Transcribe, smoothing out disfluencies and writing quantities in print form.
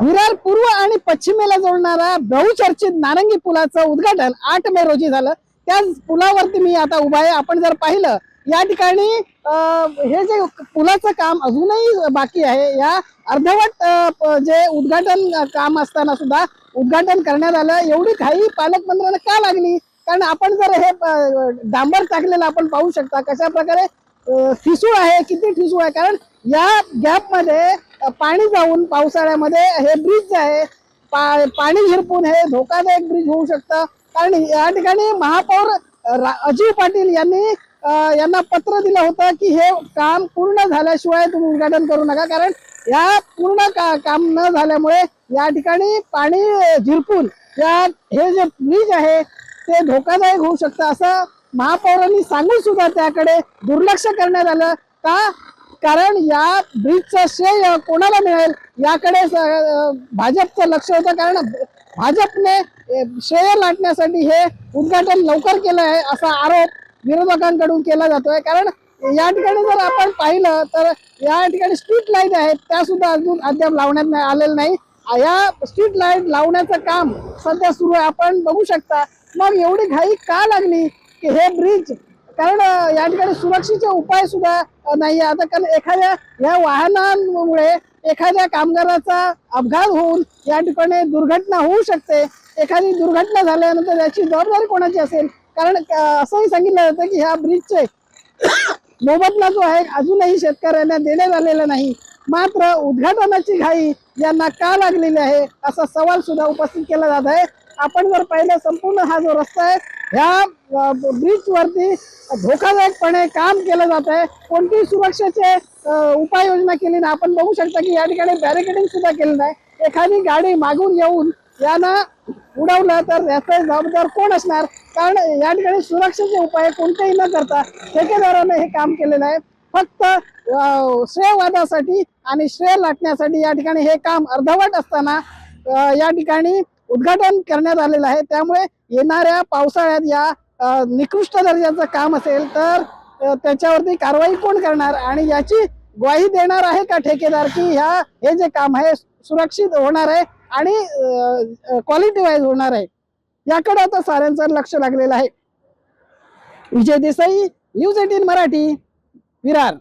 विरार पूर्व आणि पश्चिमेला जोडणारा बहुचर्चित नारंगी पुलाचं उद्घाटन 8 मे रोजी झालं। त्याच पुलावरती मी आता उभा आहे। आपण जर पाहिलं या ठिकाणी हे जे पुलाचं काम अजूनही बाकी आहे। या अर्धवट जे उद्घाटन काम असताना सुद्धा उद्घाटन करण्यात आलं। एवढी घाई पालकमंत्र्यांना का लागली? कारण आपण जर हे डांबर टाकलेलं आपण पाहू शकता कशा प्रकारे ठिसूळ आहे, किती ठिसूळ आहे। कारण या गॅप मध्ये पाणी जाऊन पावसाळ्यामध्ये हे ब्रिज आहे पाणी झिरपून हे धोकादायक ब्रिज होऊ शकतं। कारण या ठिकाणी महापौर अजय पाटील यांना पत्र दिलं होतं की हे काम पूर्ण झाल्याशिवाय तुम्ही उद्घाटन करू नका। कारण या पूर्ण काम न झाल्यामुळे या ठिकाणी पाणी झिरपून हे जे ब्रिज आहे ते धोकादायक होऊ शकतं असं महापौरांनी सांगून सुद्धा त्याकडे दुर्लक्ष करण्यात आलं का? कारण या ब्रिजचं श्रेय कोणाला मिळेल याकडे भाजपचं लक्ष होतं। कारण भाजपने श्रेय लाटण्यासाठी हे उद्घाटन लवकर केलं आहे असा आरोप विरोधकांकडून केला जातोय। कारण या ठिकाणी जर आपण पाहिलं तर या ठिकाणी स्ट्रीट लाईट आहेत त्या सुद्धा अजून अद्याप लावण्यात आलेलं नाही। या स्ट्रीट लाईट लावण्याचं काम सध्या सुरू आहे, आपण बघू शकता। मग एवढी घाई का लागली की हे ब्रिज? कारण या ठिकाणी सुरक्षेचे उपाय सुद्धा नाही आता। कारण एखाद्या या वाहनांमुळे एखाद्या कामगाराचा अपघात होऊन या ठिकाणी दुर्घटना होऊ शकते। एखादी दुर्घटना झाल्यानंतर याची जबाबदारी कोणाची असेल? कारण असंही सांगितलं जातं की ह्या ब्रिजचे मोबदला जो आहे अजूनही शेतकऱ्यांना देण्यात आलेला नाही। मात्र उद्घाटनाची घाई यांना का लागलेली आहे असा सवाल सुद्धा उपस्थित केला जात आहे। आपण जर पाहिलं संपूर्ण हा जो रस्ता आहे ह्या ब्रिज वरती धोकादायकपणे काम केलं जात आहे। कोणतीही सुरक्षेचे उपाययोजना केली नाही। आपण बघू शकता की या ठिकाणी बॅरिकेडिंग सुद्धा केलं नाही। एखादी गाडी मागून येऊन यांना उडवलं तर याचा जबाबदार कोण असणार? कारण या ठिकाणी सुरक्षेचे उपाय कोणतेही न करता ठेकेदाराने हे काम केलेलं आहे। फक्त श्रेयवादासाठी आणि श्रेय लाटण्यासाठी या ठिकाणी हे काम अर्धवट असताना या ठिकाणी उद्घाटन करण्यात आलेलं आहे। त्यामुळे येणाऱ्या पावसाळ्यात या निकृष्ट दर्जाचं काम असेल तर त्याच्यावरती कारवाई कोण करणार आणि याची ग्वाही देणार आहे का ठेकेदार की हे जे काम आहे सुरक्षित होणार आहे आणि क्वालिटी वाईज होणार आहे? याकडे आता साऱ्यांचं लक्ष लागलेलं आहे। विजय देसाई, न्यूज 18 मराठी, विरार।